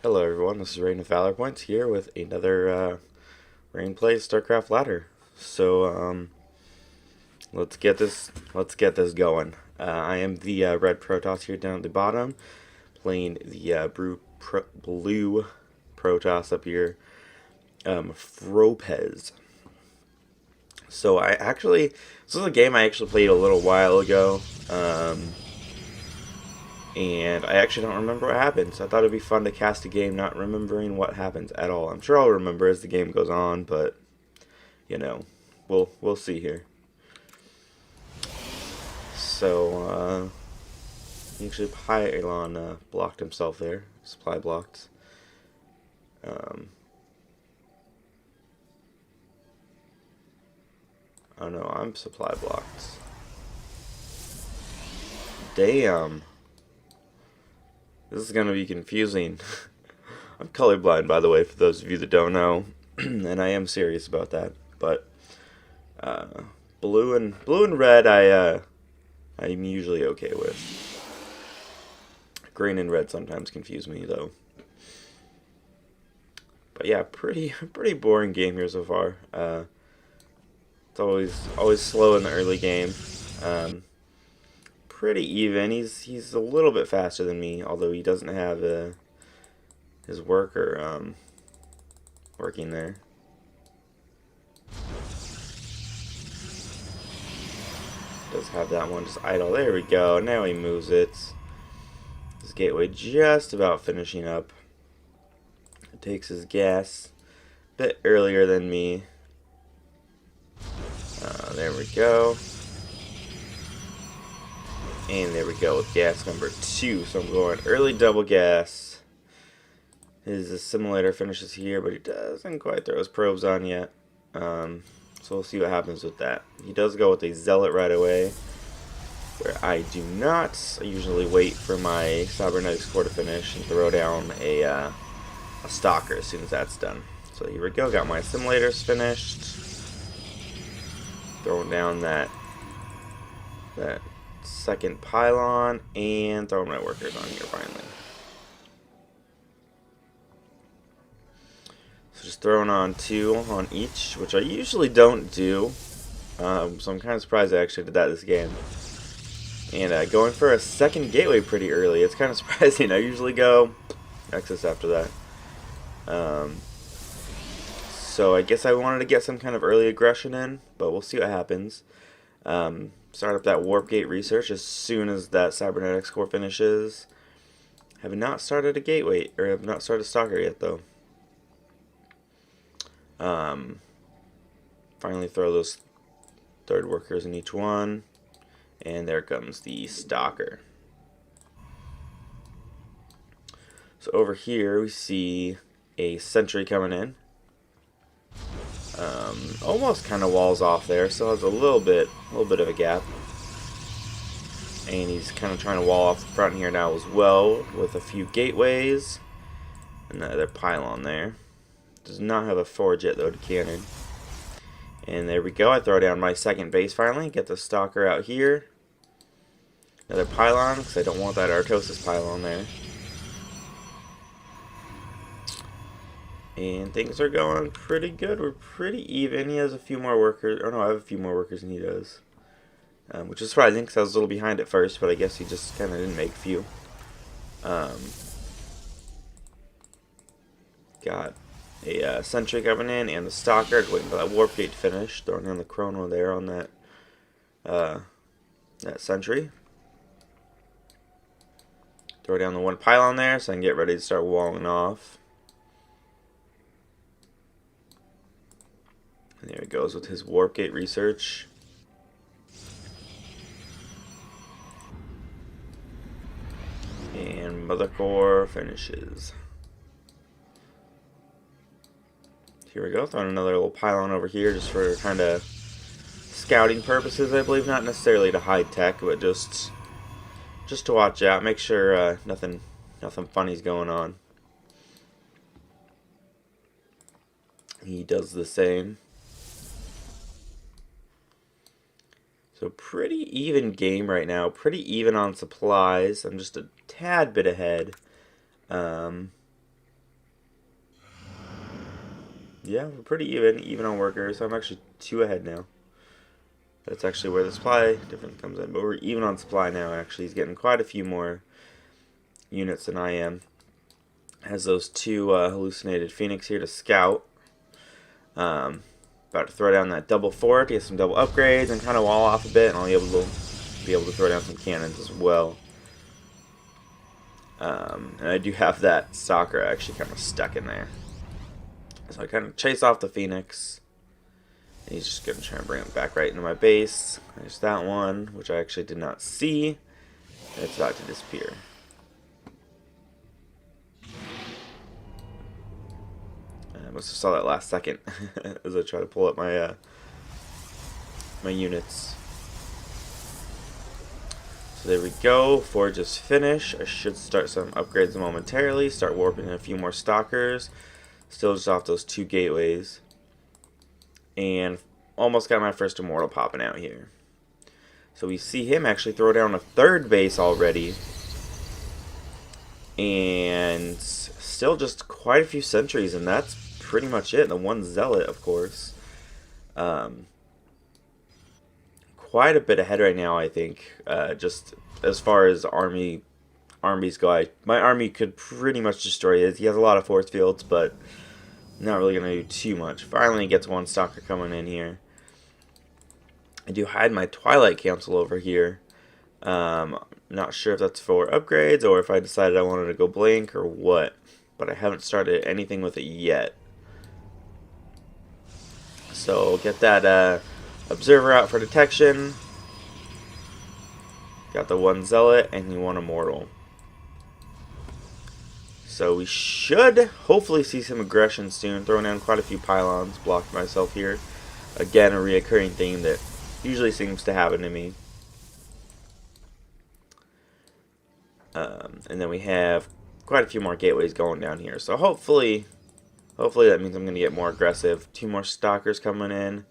Hello everyone, this is Rain of Valor Points here with another Rain Plays StarCraft ladder. Let's get this going. I am the red Protoss here down at the bottom, playing the blue Protoss up here, Fropez. This is a game I actually played a little while ago. And I actually don't remember what happened, so I thought it'd be fun to cast a game not remembering what happens at all. I'm sure I'll remember as the game goes on, but you know, we'll see here. So actually Pylon blocked himself there, supply blocked. Oh no, I'm supply blocked. Damn. This is gonna be confusing. I'm colorblind, by the way, for those of you that don't know, and I am serious about that. But blue and red, I'm usually okay with. Green and red sometimes confuse me, though. But yeah, pretty boring game here so far. It's always slow in the early game. Pretty even. He's a little bit faster than me, although he doesn't have his worker working there. Does have that one just idle. There we go. Now he moves it. His gateway just about finishing up. It takes his gas a bit earlier than me. There we go. And there we go with gas number 2. So I'm going early double gas. His assimilator finishes here, but he doesn't quite throw his probes on yet. So we'll see what happens with that. He does go with a zealot right away, where I do not. I usually wait for my cybernetics core to finish and throw down a stalker as soon as that's done. So here we go. Got my assimilators finished. Throwing down that second pylon and throwing my workers on here finally. So just throwing on 2 on each, which I usually don't do. So I'm kind of surprised I actually did that this game. And going for a second gateway pretty early. It's kind of surprising. I usually go Nexus after that. So I guess I wanted to get some kind of early aggression in, but we'll see what happens. Start up that warp gate research as soon as that cybernetics core finishes. Have not started a gateway, or have not started a stalker yet though. Finally throw those third workers in each one, and there comes the stalker. So over here we see a sentry coming in. Almost kind of walls off there, still has a little bit of a gap. And he's kind of trying to wall off the front here now as well, with a few gateways. Another pylon there. Does not have a forge yet though to cannon. And there we go, I throw down my second base finally, get the stalker out here. Another pylon, because I don't want that Artosis pylon there. And things are going pretty good. We're pretty even. He has a few more workers. Or no, I have a few more workers than he does. Which is surprising because I was a little behind at first, but I guess he just kind of didn't make a few. Got a sentry coming in and the stalker. Waiting for that warp gate to finish. Throwing in the chrono there on that sentry. Throw down the one pylon there so I can get ready to start walling off. And there he goes with his warp gate research. And mother core finishes. Here we go, throwing another little pylon over here just for kind of scouting purposes, I believe. Not necessarily to hide tech, but just to watch out, make sure nothing funny's going on. He does the same. So pretty even game right now. Pretty even on supplies. I'm just a tad bit ahead. Yeah, we're pretty even on workers. I'm actually 2 ahead now. That's actually where the supply difference comes in. But we're even on supply now, actually. He's getting quite a few more units than I am. Has those 2 hallucinated Phoenix here to scout. About to throw down that double fort, get some double upgrades, and kind of wall off a bit, and I'll be able to throw down some cannons as well. And I do have that stalker actually kind of stuck in there. So I kind of chase off the Phoenix. And he's just going to try and bring it back right into my base. There's that one, which I actually did not see. And it's about to disappear. I must have saw that last second as I try to pull up my my units. So there we go. Forge is finished. I should start some upgrades momentarily. Start warping in a few more stalkers. Still just off those 2 gateways. And almost got my first immortal popping out here. So we see him actually throw down a 3rd base already. And still just quite a few sentries, and that's pretty much it. The 1 zealot, of course. Quite a bit ahead right now, I think. Just as far as armies go, my army could pretty much destroy his. He has a lot of force fields, but not really going to do too much. Finally gets 1 stalker coming in here. I do hide my Twilight Council over here. Not sure if that's for upgrades or if I decided I wanted to go blank or what. But I haven't started anything with it yet. So get that observer out for detection. Got the 1 zealot and the 1 immortal. So we should hopefully see some aggression soon. Throwing down quite a few pylons. Blocked myself here. Again, a reoccurring theme that usually seems to happen to me. And then we have quite a few more gateways going down here. So hopefully that means I'm going to get more aggressive. 2 more stalkers coming in.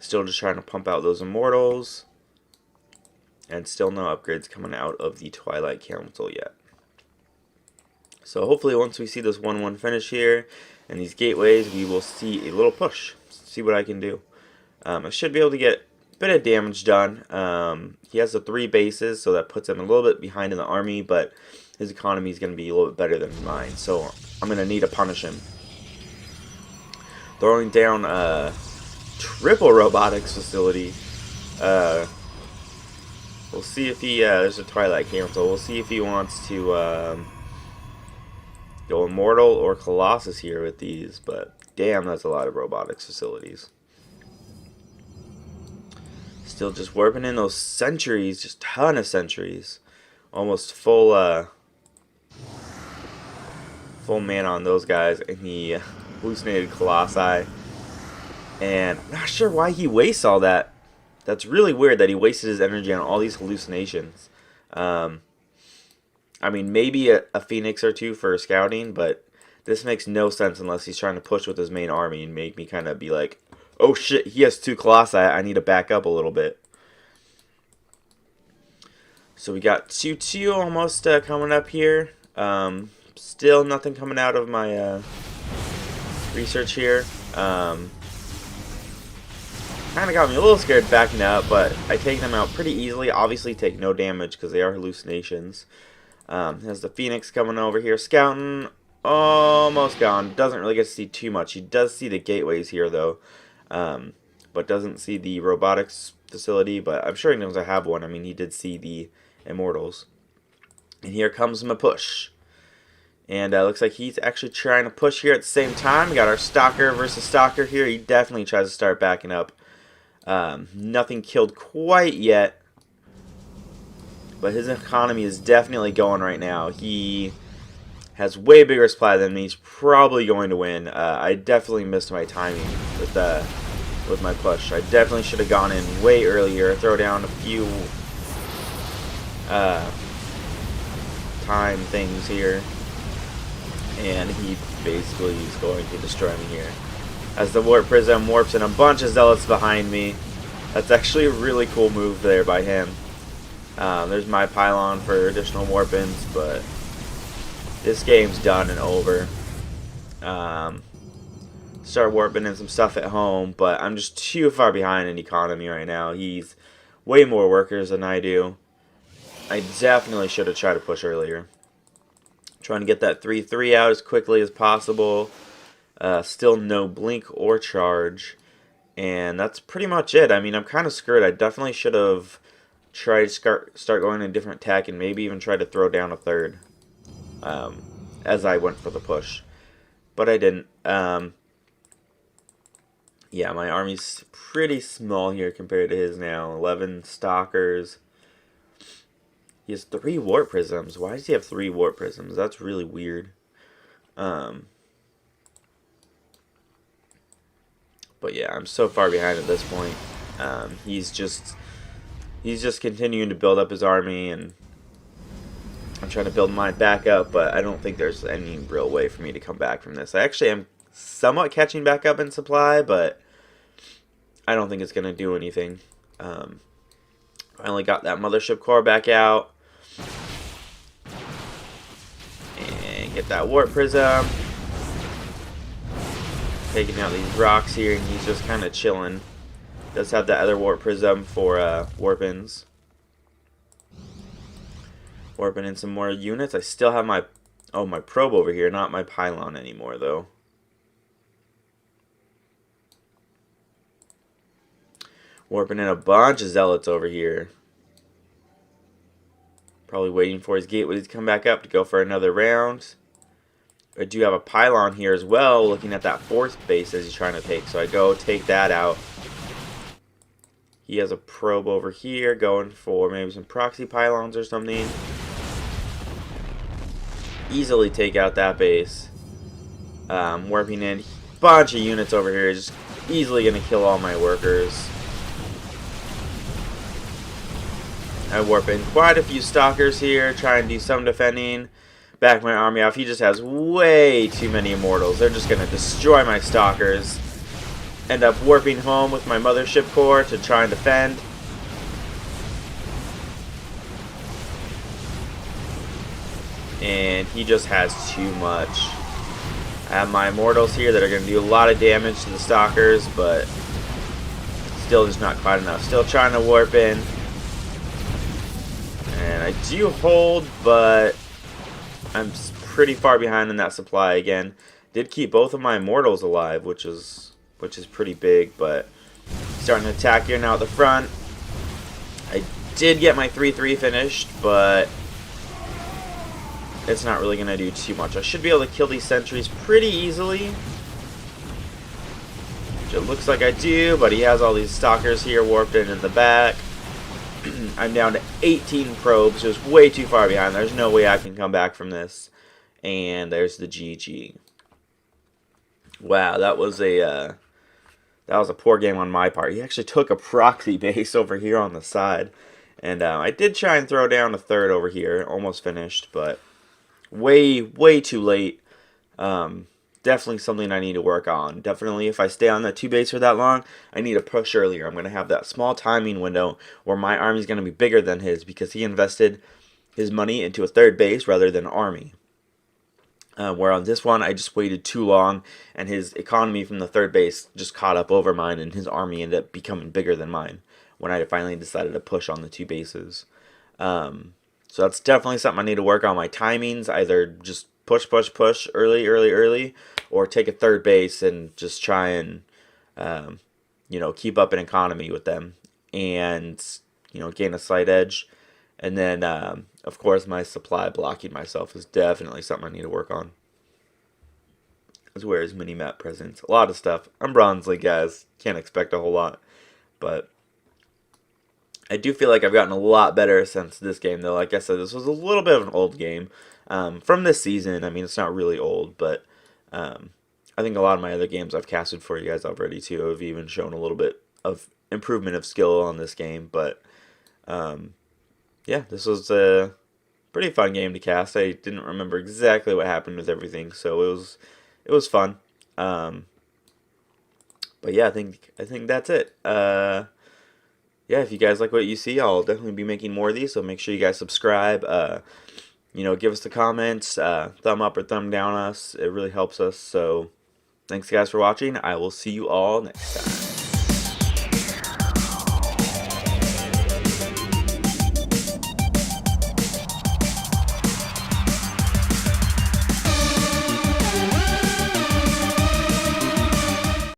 Still just trying to pump out those immortals. And still no upgrades coming out of the Twilight Council yet. So hopefully once we see this 1-1 finish here and these gateways, we will see a little push. See what I can do. I should be able to get a bit of damage done. He has the 3 bases, so that puts him a little bit behind in the army, but his economy is going to be a little bit better than mine. So I'm going to need to punish him. Throwing down a triple robotics facility. We'll see if he, there's a Twilight Council. We'll see if he wants to go Immortal or Colossus here with these, but damn, that's a lot of robotics facilities. Still just warping in those sentries, just ton of sentries. Almost full mana on those guys, and he hallucinated Colossi. And I'm not sure why he wastes all that. That's really weird that he wasted his energy on all these hallucinations. I mean, maybe a Phoenix or 2 for scouting, but this makes no sense unless he's trying to push with his main army and make me kind of be like, oh shit, he has 2 Colossi, I need to back up a little bit. So we got 2-2 almost coming up here. Still nothing coming out of my research here. Kind of got me a little scared backing up, but I take them out pretty easily. Obviously take no damage because they are hallucinations. Has the Phoenix coming over here scouting. Almost gone. Doesn't really get to see too much. He does see the gateways here though, but doesn't see the robotics facility. But I'm sure he knows I have one. I mean, he did see the immortals. And here comes my push. And looks like he's actually trying to push here at the same time. We got our Stalker versus Stalker here. He definitely tries to start backing up. Nothing killed quite yet. But his economy is definitely going right now. He has way bigger supply than me. He's probably going to win. I definitely missed my timing with my push. I definitely should have gone in way earlier. Throw down a few time things here. And he basically is going to destroy me here. As the Warp Prism warps in a bunch of Zealots behind me. That's actually a really cool move there by him. There's my pylon for additional warp-ins, but this game's done and over. start warping in some stuff at home, but I'm just too far behind in economy right now. He's way more workers than I do. I definitely should have tried to push earlier. Trying to get that 3-3 out as quickly as possible. Still no blink or charge. And that's pretty much it. I mean, I'm kind of screwed. I definitely should have tried to start going in a different tack and maybe even try to throw down a third as I went for the push. But I didn't. Yeah, my army's pretty small here compared to his now. 11 stalkers. He has 3 warp prisms. Why does he have 3 warp prisms? That's really weird. But yeah, I'm so far behind at this point. He's just continuing to build up his army, and I'm trying to build mine back up, but I don't think there's any real way for me to come back from this. I actually am somewhat catching back up in supply, but I don't think it's going to do anything. Finally got that mothership core back out. And get that warp prism. Taking out these rocks here, and he's just kind of chilling. Does have that other warp prism for warp-ins. Warping in some more units. I still have my probe over here, not my pylon anymore though. Warping in a bunch of zealots over here. Probably waiting for his gateways to come back up to go for another round. I do have a pylon here as well, looking at that 4th base as he's trying to take. So I go take that out. He has a probe over here going for maybe some proxy pylons or something. Easily take out that base. Warping in a bunch of units over here. Just easily going to kill all my workers. I warp in quite a few stalkers here, try and do some defending. Back my army off. He just has way too many immortals. They're just going to destroy my stalkers. End up warping home with my mothership core to try and defend. And he just has too much. I have my immortals here that are going to do a lot of damage to the stalkers, but still just not quite enough. Still trying to warp in. And I do hold, but I'm pretty far behind in that supply again. Did keep both of my immortals alive, which is pretty big, but starting to attack here now at the front. I did get my 3-3 finished, but it's not really going to do too much. I should be able to kill these sentries pretty easily, which it looks like I do, but he has all these stalkers here warped in the back. I'm down to 18 probes, just way too far behind. There's no way I can come back from this. And there's the GG. Wow, that was a poor game on my part. He actually took a proxy base over here on the side. And I did try and throw down a third over here. Almost finished, but way too late. Definitely something I need to work on. Definitely, if I stay on that 2 base for that long, I need to push earlier. I'm going to have that small timing window where my army is going to be bigger than his because he invested his money into a 3rd base rather than army. Where on this one, I just waited too long, and his economy from the 3rd base just caught up over mine, and his army ended up becoming bigger than mine when I finally decided to push on the 2 bases. So that's definitely something I need to work on. My timings, either just push early, or take a 3rd base and just try and keep up an economy with them and gain a slight edge. And then of course my supply blocking myself is definitely something I need to work on. As where is mini-map presence? A lot of stuff. I'm Bronze League, guys. Can't expect a whole lot, but I do feel like I've gotten a lot better since this game, though. Like I said, this was a little bit of an old game from this season. I mean, it's not really old, but I think a lot of my other games I've casted for you guys already, too, have even shown a little bit of improvement of skill on this game. But, yeah, this was a pretty fun game to cast. I didn't remember exactly what happened with everything, so it was fun. But, yeah, I think that's it. Yeah, if you guys like what you see, I'll definitely be making more of these, so make sure you guys subscribe. Give us the comments, thumb up or thumb down us. It really helps us, so Thanks guys for watching. I will see you all next time.